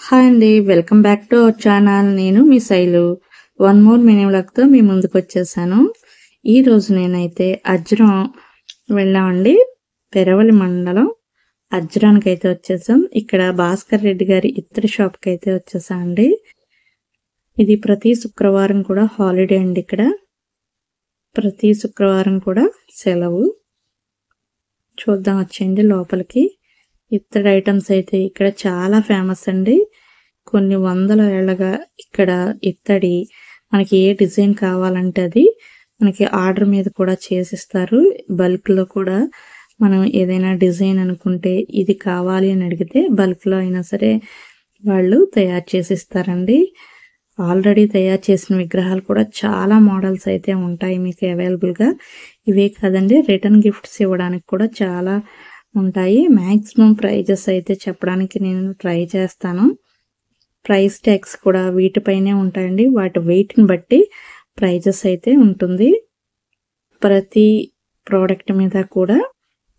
Hi అండి. Welcome back to our channel. నేను మీ Shailu. One more mini వ్లాగ్‌తో మీ ముందుకు వచ్చేసాను. ఈరోజు నేనైతే అజ్రం వెళ్ళామండి. పెరవలి మండలం అజ్రానికైతే వచ్చేసాం. ఇక్కడ భాస్కర్ రెడ్డి గారి ఇత్తడి షాప్కి అయితే వచ్చేసామండి. ఇది ప్రతి శుక్రవారం కూడా హాలిడే అండి. ఇక్కడ ప్రతి శుక్రవారం కూడా సెలవు. చూద్దాం వచ్చేయండి లోపలికి. ఇత్తడి ఐటమ్స్ అయితే ఇక్కడ చాలా ఫేమస్ అండి. కొన్ని వందల ఏళ్ళగా ఇక్కడ ఇత్తడి మనకి ఏ డిజైన్ కావాలంటే అది మనకి ఆర్డర్ మీద కూడా చేసిస్తారు. బల్క్లో కూడా మనం ఏదైనా డిజైన్ అనుకుంటే ఇది కావాలి అని అడిగితే బల్క్లో అయినా సరే వాళ్ళు తయారు చేసిస్తారండి. ఆల్రెడీ తయారు చేసిన విగ్రహాలు కూడా చాలా మోడల్స్ అయితే ఉంటాయి మీకు అవైలబుల్గా. ఇవే కాదండి, రిటర్న్ గిఫ్ట్స్ ఇవ్వడానికి కూడా చాలా ఉంటాయి. మ్యాక్సిమం ప్రైజెస్ అయితే చెప్పడానికి నేను ట్రై చేస్తాను. ప్రైస్ ట్యాగ్స్ కూడా వీటిపైనే ఉంటాయండి. వాటి వెయిట్ని బట్టి ప్రైజెస్ అయితే ఉంటుంది. ప్రతి ప్రోడక్ట్ మీద కూడా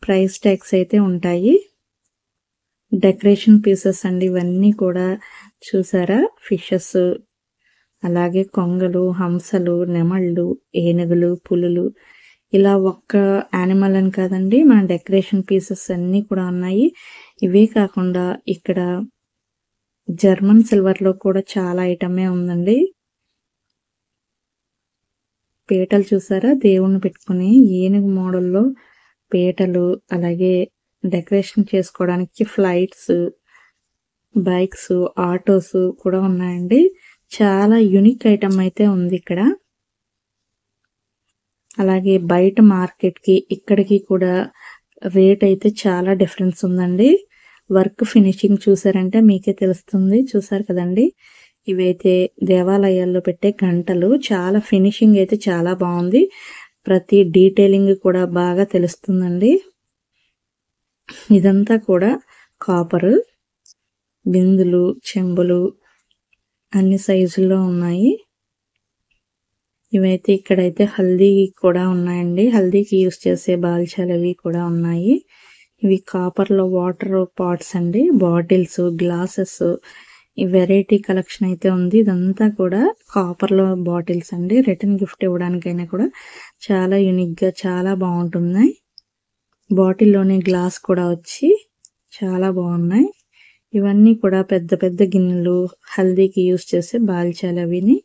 ప్రైస్ ట్యాగ్స్ అయితే ఉంటాయి. డెకరేషన్ పీసెస్ అండి ఇవన్నీ కూడా. చూసారా, ఫిషెస్, అలాగే కొంగలు, హంసలు, నెమళ్ళు, ఏనుగులు, పులులు, ఇలా ఒక్క యానిమల్ అని కాదండి, మన డెకరేషన్ పీసెస్ అన్నీ కూడా ఉన్నాయి. ఇవే కాకుండా ఇక్కడ జర్మన్ సిల్వర్లో కూడా చాలా ఐటమే ఉందండి. పీటలు చూసారా, దేవుణ్ణి పెట్టుకుని ఏనుగు మోడల్లో పీటలు, అలాగే డెకరేషన్ చేసుకోవడానికి ఫ్లైట్స్, బైక్స్, ఆటోస్ కూడా ఉన్నాయండి. చాలా యూనిక్ ఐటమ్ అయితే ఉంది ఇక్కడ. అలాగే బయట మార్కెట్కి ఇక్కడికి కూడా రేట్ అయితే చాలా డిఫరెన్స్ ఉందండి. వర్క్ ఫినిషింగ్ చూసారంటే మీకే తెలుస్తుంది. చూసారు కదండి, ఇవైతే దేవాలయాల్లో పెట్టే గంటలు. చాలా ఫినిషింగ్ అయితే చాలా బాగుంది. ప్రతి డీటెయిలింగ్ కూడా బాగా తెలుస్తుందండి. ఇదంతా కూడా కాపరు బిందులు, చెంబులు అన్ని సైజుల్లో ఉన్నాయి. ఇవైతే ఇక్కడైతే హల్దీ కూడా ఉన్నాయండి. హల్దీకి యూస్ చేసే బాల్చాలు అవి కూడా ఉన్నాయి. ఇవి కాపర్లో వాటర్ పాట్స్ అండి, బాటిల్స్, గ్లాసెస్, ఈ వెరైటీ కలెక్షన్ అయితే ఉంది. ఇదంతా కూడా కాపర్లో బాటిల్స్ అండి. రిటర్న్ గిఫ్ట్ ఇవ్వడానికైనా కూడా చాలా యూనిక్గా చాలా బాగుంటున్నాయి. బాటిల్లోనే గ్లాస్ కూడా వచ్చి చాలా బాగున్నాయి. ఇవన్నీ కూడా పెద్ద పెద్ద గిన్నెలు, హల్దీకి యూస్ చేసే బాల్చాలు అవిని.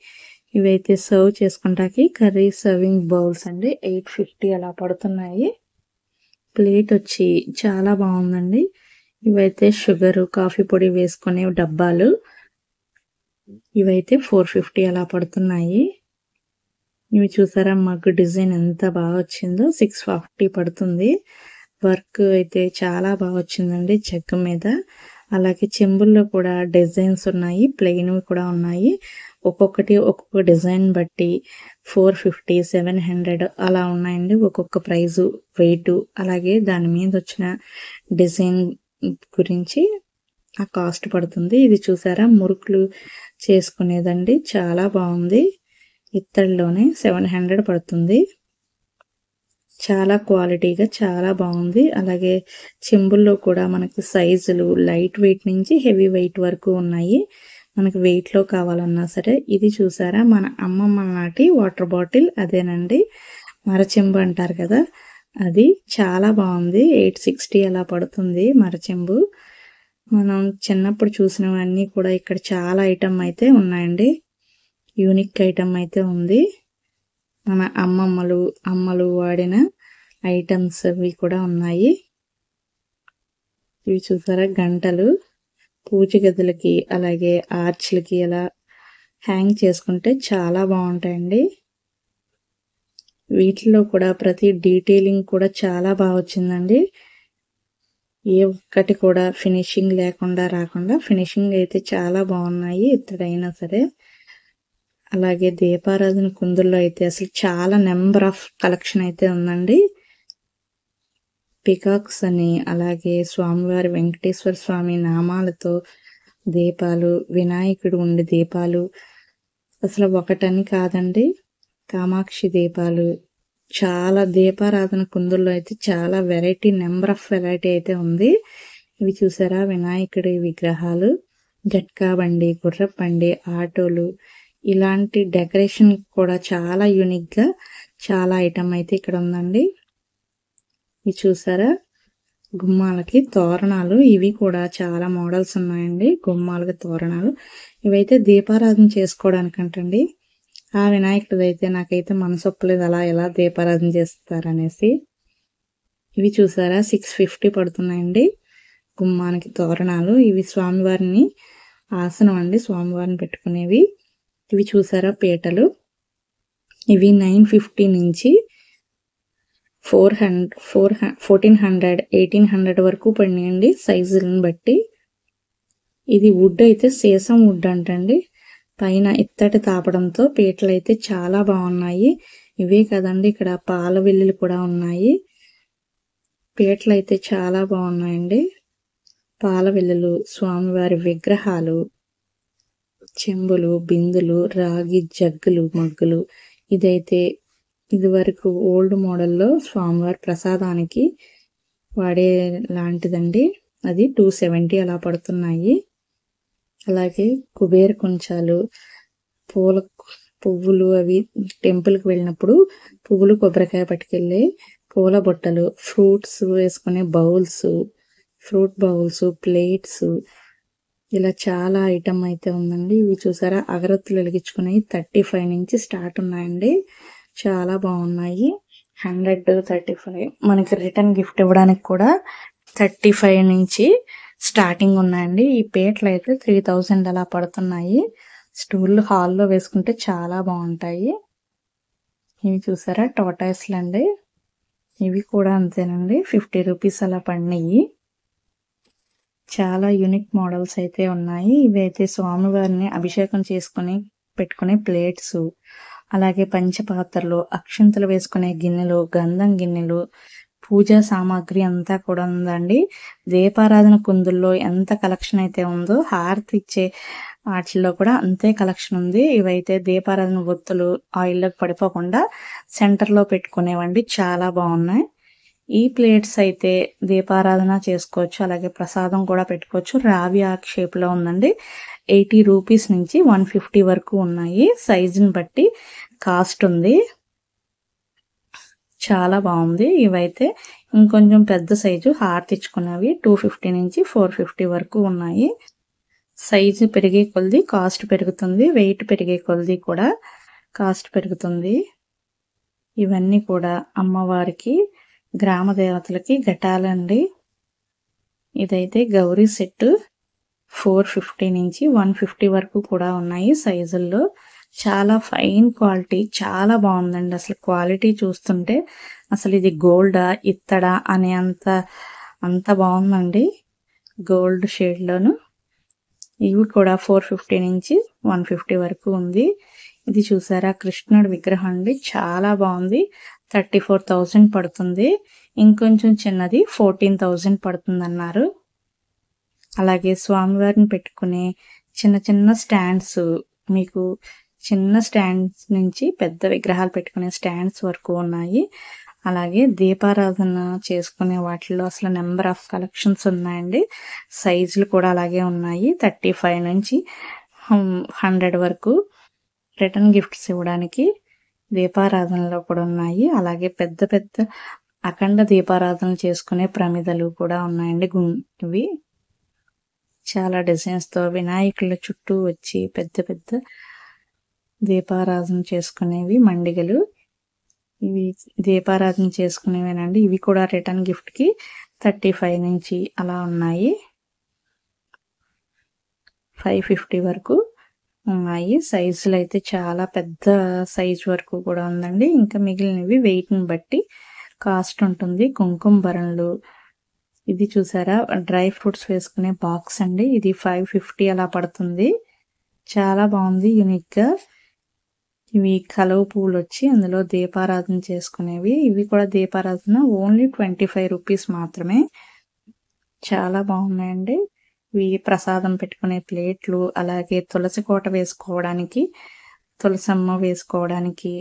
ఇవైతే సర్వ్ చేసుకుంటాకి కర్రీ సర్వింగ్ బౌల్స్ అండి. 850 అలా పడుతున్నాయి. ప్లేట్ వచ్చి చాలా బాగుందండి. ఇవైతే షుగర్, కాఫీ పొడి వేసుకునే డబ్బాలు. ఇవైతే 450 అలా పడుతున్నాయి. ఇవి చూసారా, మగ్గు డిజైన్ ఎంత బాగా వచ్చిందో. 650 పడుతుంది. వర్క్ అయితే చాలా బాగా వచ్చిందండి చెక్క మీద. అలాగే చెంబుల్లో కూడా డిజైన్స్ ఉన్నాయి, ప్లెయిన్ కూడా ఉన్నాయి. ఒక్కొక్కటి ఒక్కొక్క డిజైన్ బట్టి 450, 700 అలా ఉన్నాయండి. ఒక్కొక్క ప్రైజు, వెయిట్, అలాగే దాని మీద వచ్చిన డిజైన్ గురించి ఆ కాస్ట్ పడుతుంది. ఇది చూసారా, మురుకులు చేసుకునేదండి. చాలా బాగుంది. ఇత్తడిలోనే 700 పడుతుంది. చాలా క్వాలిటీగా చాలా బాగుంది. అలాగే చెంబుల్లో కూడా మనకి సైజులు లైట్ వెయిట్ నుంచి హెవీ వెయిట్ వరకు ఉన్నాయి. మనకి వెయిట్లో కావాలన్నా సరే. ఇది చూసారా, మన అమ్మమ్మ నాటి వాటర్ బాటిల్ అదేనండి, మరచెంబు అంటారు కదా అది. చాలా బాగుంది. 860 అలా పడుతుంది మరచెంబు. మనం చిన్నప్పుడు చూసినవన్నీ కూడా ఇక్కడ చాలా ఐటమ్ అయితే ఉన్నాయండి. యూనిక్ ఐటమ్ అయితే ఉంది. మన అమ్మలు వాడిన ఐటమ్స్ అవి కూడా ఉన్నాయి. ఇవి చూసారా, గంటలు పూజ గదులకి అలాగే ఆర్చ్లకి అలా హ్యాంగ్ చేసుకుంటే చాలా బాగుంటాయండి. వీటిలో కూడా ప్రతి డీటెయిలింగ్ కూడా చాలా బాగా వచ్చిందండి. ఏ ఒక్కటి కూడా ఫినిషింగ్ లేకుండా రాకుండా ఫినిషింగ్ అయితే చాలా బాగున్నాయి ఇత్తడైనా సరే. అలాగే దీపారాధన కుందుల్లో అయితే అసలు చాలా నెంబర్ ఆఫ్ కలెక్షన్ అయితే ఉందండి. పికాక్స్ అని, అలాగే స్వామివారి వెంకటేశ్వర స్వామి నామాలతో దీపాలు, వినాయకుడు ఉండే దీపాలు, అసలు ఒకటని కాదండి, కామాక్షి దీపాలు, చాలా దీపారాధన కుందుల్లో అయితే చాలా వెరైటీ, నెంబర్ ఆఫ్ వెరైటీ అయితే ఉంది. ఇవి చూసారా, వినాయకుడి విగ్రహాలు. జట్కా బండి, గుర్రపు బండి, ఆటోలు ఇలాంటి డెకరేషన్ కూడా చాలా యూనిక్గా చాలా ఐటమ్ అయితే ఇక్కడ ఉందండి. ఇది చూసారా, గుమ్మాలకి తోరణాలు, ఇవి కూడా చాలా మోడల్స్ ఉన్నాయండి. గుమ్మాలకి తోరణాలు ఇవైతే దీపారాధన చేసుకోవడానికంటండి. ఆ వినాయకుడిది అయితే నాకైతే మనసు ఒప్పలేదు, అలా ఎలా దీపారాధన చేస్తారనేసి. ఇవి చూసారా 650 పడుతున్నాయండి గుమ్మానికి తోరణాలు. ఇవి స్వామివారిని ఆసనం అండి, స్వామివారిని పెట్టుకునేవి. ఇవి చూసారా పీటలు, ఇవి 950 నుంచి 1400 1800 వరకు పడినాయండి సైజులను బట్టి. ఇది వుడ్ అయితే సీసం వుడ్ అంటండి, పైన ఇత్తడి తాపడంతో పీటలు అయితే చాలా బాగున్నాయి. ఇవే కదండి, ఇక్కడ పాల వెల్లులు కూడా ఉన్నాయి. పీటలు అయితే చాలా బాగున్నాయండి. పాల వెల్లులు, స్వామివారి విగ్రహాలు, చెంబులు, బిందులు, రాగి జగ్గులు, మగ్గులు. ఇదైతే ఇది వరకు ఓల్డ్ మోడల్లో స్వామివారి ప్రసాదానికి వాడే లాంటిదండి. అది 270 అలా పడుతున్నాయి. అలాగే కుబేర కుంచాలు, పువ్వులు, అవి టెంపుల్కి వెళ్ళినప్పుడు పువ్వులు కొబ్బరికాయ పట్టుకెళ్ళి పూల బుట్టలు, ఫ్రూట్స్ వేసుకునే బౌల్స్, ఫ్రూట్ బౌల్స్, ప్లేట్స్, ఇలా చాలా ఐటమ్ అయితే ఉందండి. ఇవి చూసారా అగరత్తులు వెలిగించుకునేవి 35 నుంచి స్టార్ట్ ఉన్నాయండి. చాలా బాగున్నాయి. 135 మనకి రిటర్న్ గిఫ్ట్ ఇవ్వడానికి కూడా 35 నుంచి స్టార్టింగ్ ఉన్నాయండి. ఈ పీటలు అయితే 3000 అలా పడుతున్నాయి. స్టూళ్ళు హాల్లో వేసుకుంటే చాలా బాగుంటాయి. ఇవి చూసారా టోటాయిస్లు అండి, ఇవి కూడా అంతేనండి, 50 రూపీస్ అలా పడినాయి. చాలా యూనిక్ మోడల్స్ అయితే ఉన్నాయి. ఇవి అయితే స్వామివారిని అభిషేకం చేసుకుని పెట్టుకునే ప్లేట్స్, అలాగే పంచపాత్రలు, అక్షంతలు వేసుకునే గిన్నెలు, గంధం గిన్నెలు, పూజా సామాగ్రి అంతా కూడా ఉందండి. దీపారాధన కుందుల్లో ఎంత కలెక్షన్ అయితే ఉందో హారతి ఇచ్చే వాటిల్లో కూడా అంతే కలెక్షన్ ఉంది. ఇవైతే దీపారాధన ఒత్తులు ఆయిల్లోకి పడిపోకుండా సెంటర్లో పెట్టుకునేవండి, చాలా బాగున్నాయి. ఈ ప్లేట్స్ అయితే దీపారాధన చేసుకోవచ్చు, అలాగే ప్రసాదం కూడా పెట్టుకోవచ్చు. రావి ఆక్ షేప్లో ఉందండి. 80 రూపీస్ నుంచి 150 వరకు ఉన్నాయి. సైజుని బట్టి కాస్ట్ ఉంది. చాలా బాగుంది. ఇవైతే ఇంకొంచెం పెద్ద సైజు హారతి ఇచ్చుకున్నవి 250 నుంచి 450 వరకు ఉన్నాయి. సైజు పెరిగే కొలది కాస్ట్ పెరుగుతుంది, వెయిట్ పెరిగే కొలది కూడా కాస్ట్ పెరుగుతుంది. ఇవన్నీ కూడా అమ్మవారికి, గ్రామ దేవతలకి ఘటాలండి. ఇదైతే గౌరీ సెట్ 450 నుంచి 150 వరకు కూడా ఉన్నాయి సైజుల్లో. చాలా ఫైన్ క్వాలిటీ, చాలా బాగుందండి. అసలు క్వాలిటీ చూస్తుంటే అసలు ఇది గోల్డా ఇత్తడా అనే అంత బాగుందండి, గోల్డ్ షేడ్లోను. ఇవి కూడా 450 నుంచి 150 వరకు ఉంది. ఇది చూసారా కృష్ణుడి విగ్రహం అండి, చాలా బాగుంది. 34,000 పడుతుంది. ఇంకొంచెం చిన్నది 14,000 పడుతుంది అన్నారు. అలాగే స్వామివారిని పెట్టుకునే చిన్న చిన్న స్టాండ్స్, మీకు చిన్న స్టాండ్స్ నుంచి పెద్ద విగ్రహాలు పెట్టుకునే స్టాండ్స్ వరకు ఉన్నాయి. అలాగే దీపారాధన చేసుకునే వాటిల్లో అసలు నెంబర్ ఆఫ్ కలెక్షన్స్ ఉన్నాయండి. సైజులు కూడా అలాగే ఉన్నాయి. 35 నుంచి 100 వరకు రిటర్న్ గిఫ్ట్స్ ఇవ్వడానికి దీపారాధనలో కూడా ఉన్నాయి. అలాగే పెద్ద పెద్ద అఖండ దీపారాధన చేసుకునే ప్రమిదలు కూడా ఉన్నాయండి. ఇవి చాలా డిజైన్స్తో వినాయకుల చుట్టూ వచ్చి పెద్ద పెద్ద దీపారాధన చేసుకునేవి మండిగలు. ఇవి దీపారాధన చేసుకునేవేనండి. ఇవి కూడా రిటర్న్ గిఫ్ట్కి 35 నుంచి అలా ఉన్నాయి. 550 వరకు ఉన్నాయి. సైజులు అయితే చాలా పెద్ద సైజు వరకు కూడా ఉందండి. ఇంకా మిగిలినవి వెయిట్ని బట్టి కాస్ట్ ఉంటుంది. కుంకుమ భరణలు, ఇది చూసారా డ్రై ఫ్రూట్స్ వేసుకునే బాక్స్ అండి, ఇది 550 అలా పడుతుంది. చాలా బాగుంది యూనిక్గా. ఇవి కలువ పువ్వులు వచ్చి అందులో దీపారాధన చేసుకునేవి. ఇవి కూడా దీపారాధన ఓన్లీ 25 రూపీస్ మాత్రమే. చాలా బాగున్నాయండి. ఇవి ప్రసాదం పెట్టుకునే ప్లేట్లు, అలాగే తులసి కోట వేసుకోవడానికి, తులసమ్మ వేసుకోవడానికి,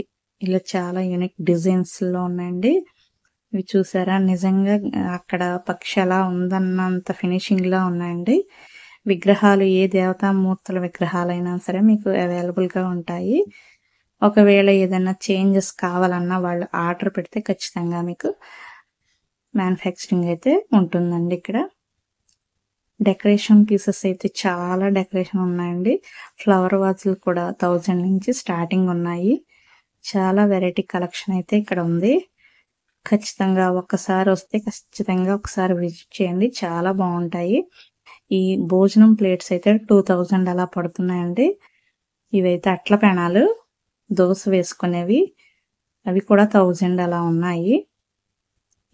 ఇలా చాలా యూనిక్ డిజైన్స్లో ఉన్నాయండి. ఇవి చూసారా నిజంగా అక్కడ పక్షి ఎలా ఉందన్నంత ఫినిషింగ్లా ఉన్నాయండి. విగ్రహాలు ఏ దేవతామూర్తుల విగ్రహాలైనా సరే మీకు అవైలబుల్గా ఉంటాయి. ఒకవేళ ఏదైనా చేంజెస్ కావాలన్నా వాళ్ళు ఆర్డర్ పెడితే ఖచ్చితంగా మీకు మ్యానుఫ్యాక్చరింగ్ అయితే ఉంటుందండి. ఇక్కడ డెకరేషన్ పీసెస్ అయితే చాలా డెకరేషన్ ఉన్నాయండి. ఫ్లవర్ వాజులు కూడా 1000 నుంచి స్టార్టింగ్ ఉన్నాయి. చాలా వెరైటీ కలెక్షన్ అయితే ఇక్కడ ఉంది. ఖచ్చితంగా ఒక్కసారి వస్తే ఖచ్చితంగా ఒకసారి విజిట్ చేయండి. చాలా బాగుంటాయి. ఈ భోజనం ప్లేట్స్ అయితే 2000 అలా పడుతున్నాయండి. ఇవైతే అట్ల పెనాలు దోశ వేసుకునేవి, అవి కూడా 1000 అలా ఉన్నాయి.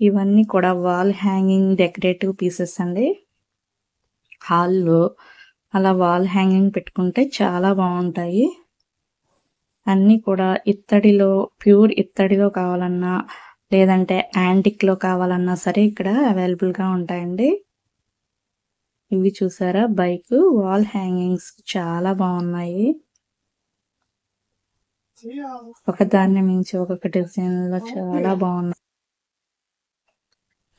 ఇవన్నీ కూడా వాల్ హ్యాంగింగ్ డెకరేటివ్ పీసెస్ అండి. హాల్లో అలా వాల్ హ్యాంగింగ్ పెట్టుకుంటే చాలా బాగుంటాయి. అన్నీ కూడా ఇత్తడిలో, ప్యూర్ ఇత్తడిలో కావాలన్నా లేదంటే యాంటిక్లో కావాలన్నా సరే ఇక్కడ అవైలబుల్గా ఉంటాయండి. ఇవి చూసారా బైక్ వాల్ హ్యాంగింగ్స్ చాలా బాగున్నాయి. ఒకదాన్ని మించి ఒక్కొక్క డిజైన్లో చాలా బాగున్నాయి.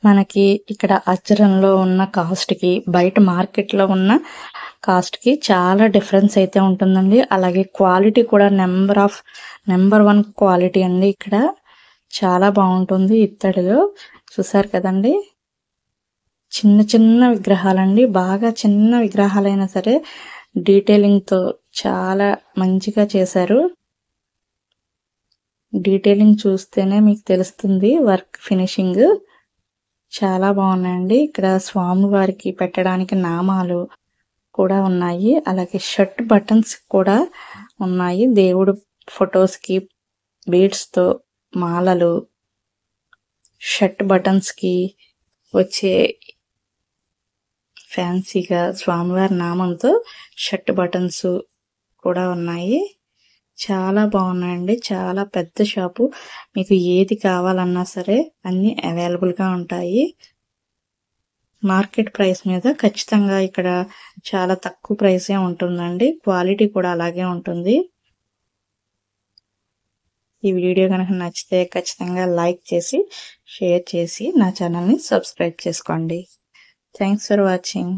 మనకి ఇక్కడ అజ్రంలో ఉన్న కాస్ట్కి బయట మార్కెట్లో ఉన్న కాస్ట్కి చాలా డిఫరెన్స్ అయితే ఉంటుందండి. అలాగే క్వాలిటీ కూడా నెంబర్ 1 క్వాలిటీ అండి. ఇక్కడ చాలా బాగుంటుంది. ఇత్తడిలో చూసారు కదండి, చిన్న చిన్న విగ్రహాలండి. బాగా చిన్న విగ్రహాలైనా సరే డీటెయిలింగ్తో చాలా మంచిగా చేశారు. డీటెయిలింగ్ చూస్తేనే మీకు తెలుస్తుంది వర్క్ ఫినిషింగ్. చాలా బాగున్నాయండి. ఇక్కడ స్వామివారికి పెట్టడానికి నామాలు కూడా ఉన్నాయి. అలాగే షర్ట్ బటన్స్ కూడా ఉన్నాయి. దేవుడు ఫొటోస్కి బీడ్స్తో మాలలు, షర్ట్ బటన్స్కి వచ్చే ఫ్యాన్సీగా స్వామివారి నామంతో షర్ట్ బటన్స్ కూడా ఉన్నాయి. చాలా బాగున్నాయండి. చాలా పెద్ద షాపు. మీకు ఏది కావాలన్నా సరే అన్నీ అవైలబుల్గా ఉంటాయి. మార్కెట్ ప్రైస్ మీద ఖచ్చితంగా ఇక్కడ చాలా తక్కువ ప్రైసే ఉంటుందండి. క్వాలిటీ కూడా అలాగే ఉంటుంది. ఈ వీడియో కనుక నచ్చితే ఖచ్చితంగా లైక్ చేసి షేర్ చేసి నా ఛానల్ని సబ్స్క్రైబ్ చేసుకోండి. Thanks for watching.